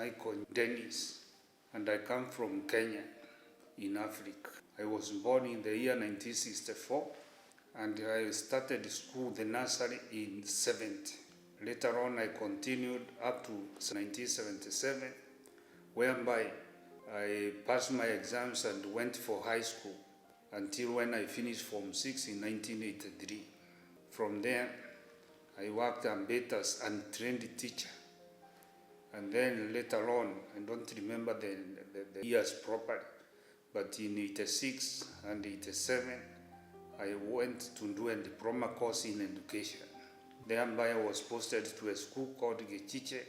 Michael Denis, and I come from Kenya in Africa. I was born in the year 1964, and I started school, the nursery, in 70. Later on, I continued up to 1977, whereby I passed my exams and went for high school until when I finished Form 6 in 1983. From there, I worked as a trained teacher. And then later on, I don't remember the years properly, but in 86 and 87, I went to do a diploma course in education. Thereby I was posted to a school called Gechiche,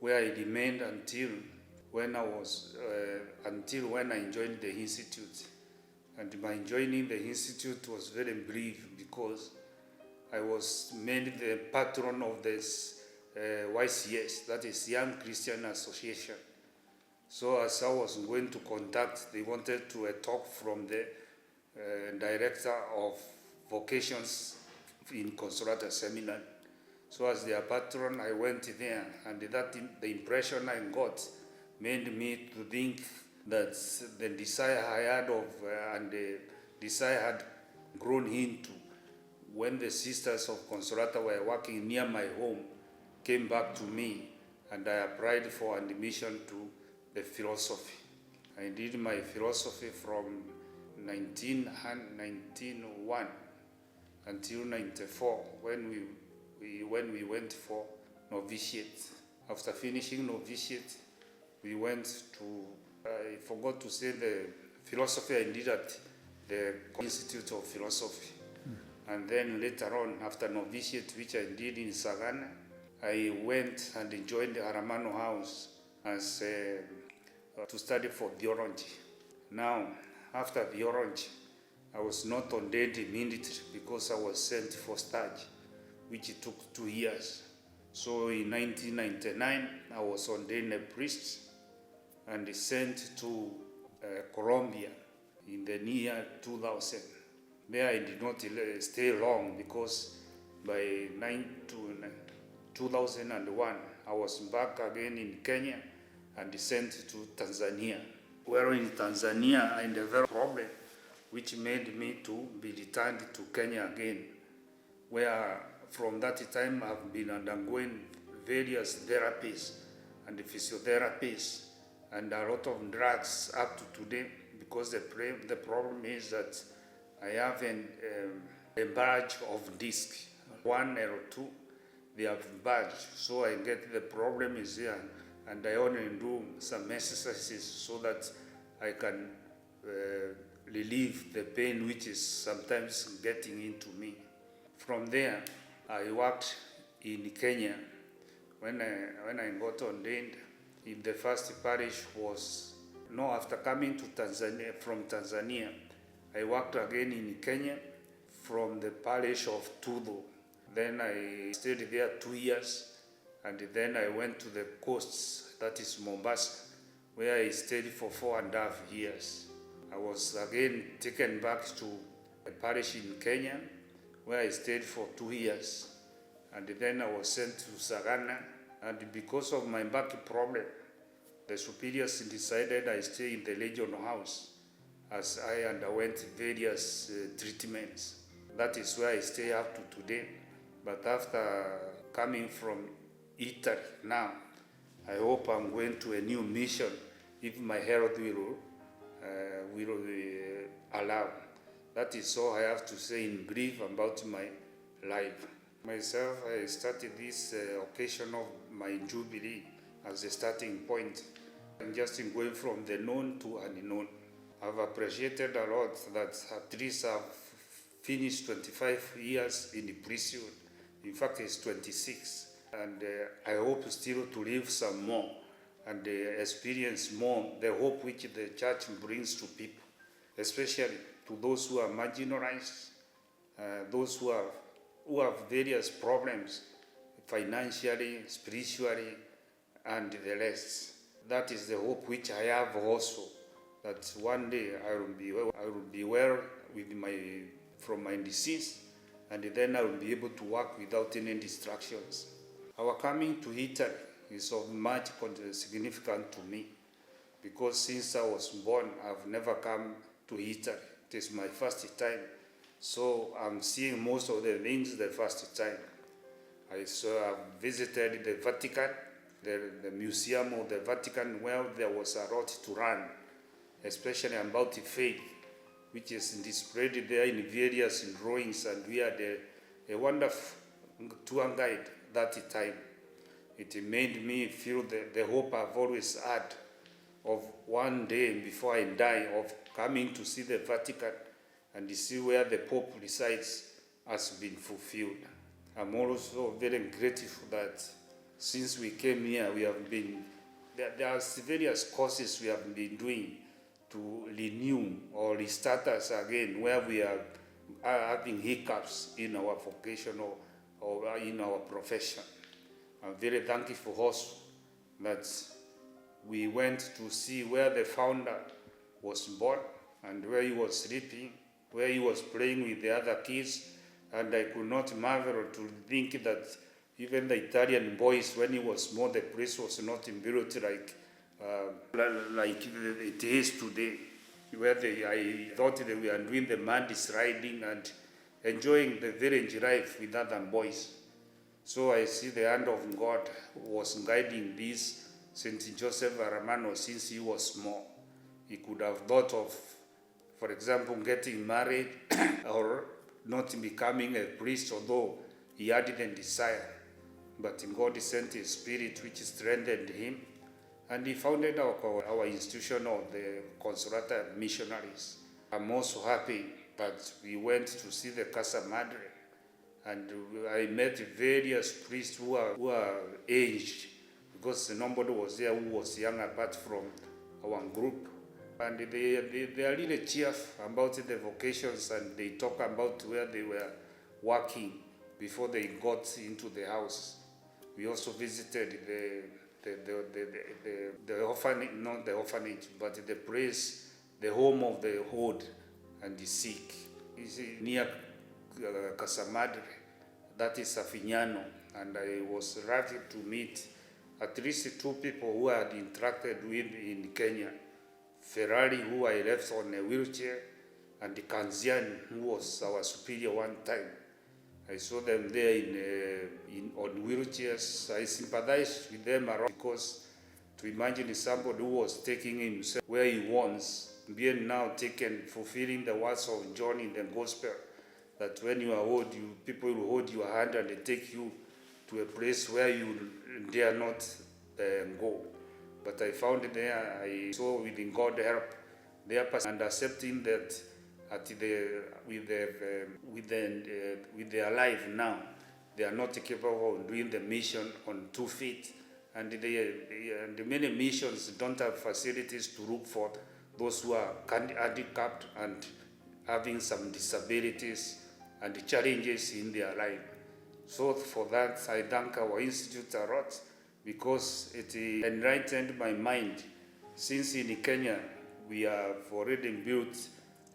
where I remained until when I joined the institute. And my joining the institute was very brief because I was made the patron of this YCS, that is Young Christian Association. So as I was going to conduct, they wanted to talk from the director of vocations in Consolata Seminary. So as their patron, I went there, and the impression I got made me to think that the desire I had and the desire had grown into when the sisters of Consolata were working near my home came back to me, and I applied for admission to the philosophy. I did my philosophy from 1991 until 94 when we went for novitiate. After finishing novitiate, we went to, I forgot to say the philosophy I did at the Institute of Philosophy. And then later on, after novitiate, which I did in Sagana, I went and joined the Jermano house as to study for theology. Now, after theology, I was not ordained immediately because I was sent for study, which took 2 years. So in 1999, I was ordained a priest and sent to Colombia in the year 2000. There I did not stay long because by 2001, I was back again in Kenya and sent to Tanzania. Where in Tanzania, I developed a problem which made me to be returned to Kenya again, where from that time I've been undergoing various therapies and physiotherapies and a lot of drugs up to today, because the problem is that I have a bulge of disc, 1 or 2, they have bulged, so I get the problem is here, and I only do some exercises so that I can relieve the pain which is sometimes getting into me. From there, I worked in Kenya. When I got ordained, in the first parish after coming to Tanzania, from Tanzania, I worked again in Kenya from the parish of Tudo. Then I stayed there 2 years, and then I went to the coasts, that is Mombasa, where I stayed for 4.5 years. I was again taken back to a parish in Kenya, where I stayed for 2 years. And then I was sent to Sagana, and because of my back problem, the superiors decided I stay in the regional house as I underwent various treatments. That is where I stay up to today. But after coming from Italy now, I hope I'm going to a new mission if my health will allow. That is all I have to say in brief about my life. Myself, I started this occasion of my jubilee as a starting point. I'm just going from the known to unknown. I've appreciated a lot that at least I've finished 25 years in the priesthood. In fact, it's 26. And I hope still to live some more and experience more the hope which the church brings to people, especially to those who are marginalized, those who have various problems financially, spiritually, and the rest. That is the hope which I have also, that one day I will be well from my disease, and then I will be able to work without any distractions. Our coming to Italy is of much significance to me, because since I was born, I've never come to Italy. It is my first time. So I'm seeing most of the things the first time. I've visited the Vatican, the Museum of the Vatican, where there was a lot to learn, especially about the faith, which is displayed there in various drawings, and we had a wonderful tour guide that time. It made me feel the hope I've always had of one day before I die, of coming to see the Vatican and see where the Pope resides, has been fulfilled. I'm also very grateful that since we came here, we have been, there are various courses we have been doing to renew or restart us again, where we are having hiccups in our vocation or in our profession. I'm very thankful also that we went to see where the founder was born and where he was sleeping, where he was playing with the other kids, and I could not marvel to think that even the Italian boys, when he was small, the place was not built like it is today, where I thought they were doing the mud riding and enjoying the village life with other boys. So I see the hand of God was guiding this St. Joseph Jermano since he was small. He could have thought of, for example, getting married or not becoming a priest, although he had the desire. But God sent His Spirit, which strengthened him, and he founded our institution of the Consolata missionaries. I'm also happy that we went to see the Casa Madre, and I met various priests who are aged, because nobody was there who was young apart from our group. And they are really cheerful about the vocations, and they talk about where they were working before they got into the house. We also visited the orphanage, not the orphanage, but the place, the home of the old and the sick. It's near Casa Madre, that is Figlio, and I was happy to meet at least two people who I had interacted with in Kenya. Ferrari, who I left on a wheelchair, and the Kanzian, who was our superior one time. I saw them there on wheelchairs. I sympathized with them around, because to imagine somebody who was taking himself where he wants, being now taken, fulfilling the words of John in the Gospel, that when you are old, people will hold your hand and they take you to a place where you dare not go. But I found it there, I saw with God's help, their person, and accepting that with their life now, they are not capable of doing the mission on 2 feet. And the many missions don't have facilities to look for those who are handicapped and having some disabilities and challenges in their life. So for that, I thank our institute a lot, because it enlightened my mind. Since in Kenya, we have already built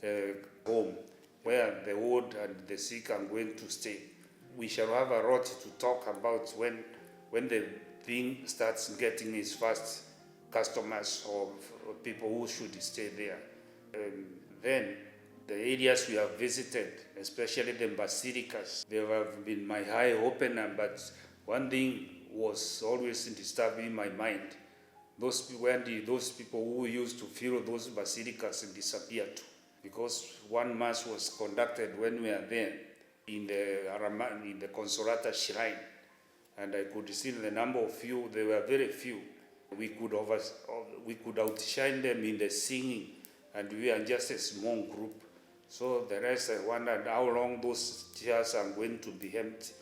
a home where the old and the sick are going to stay. We shall have a lot to talk about when the thing starts getting its first customers or people who should stay there. Then the areas we have visited, especially the basilicas, they have been my eye opener, but one thing was always disturbing my mind. Those people who used to fill those basilicas disappeared, because one mass was conducted when we were there in the Consolata shrine, and I could see the number of few. They were very few. We could outshine them in the singing, and we are just a small group. So the rest, I wondered how long those chairs are going to be empty,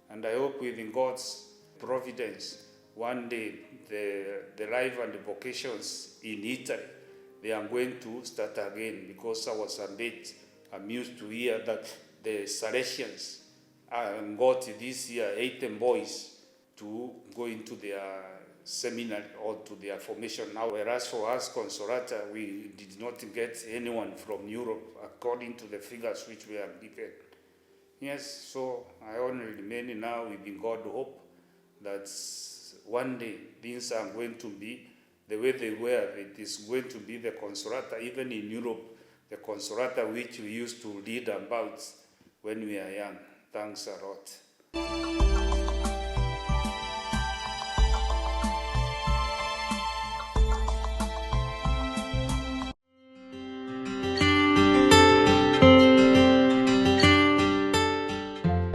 and I hope within God's providence, one day the life and the vocations in Italy, they are going to start again, because I was a bit amused to hear that the Salesians got this year 18 boys to go into their seminary or to their formation now, whereas for us Consolata, we did not get anyone from Europe according to the figures which we are given. Yes, so I only remain now with God hope that one day things are going to be the way they were. It is going to be the Consolata, even in Europe, the Consolata which we used to read about when we are young. Thanks a lot.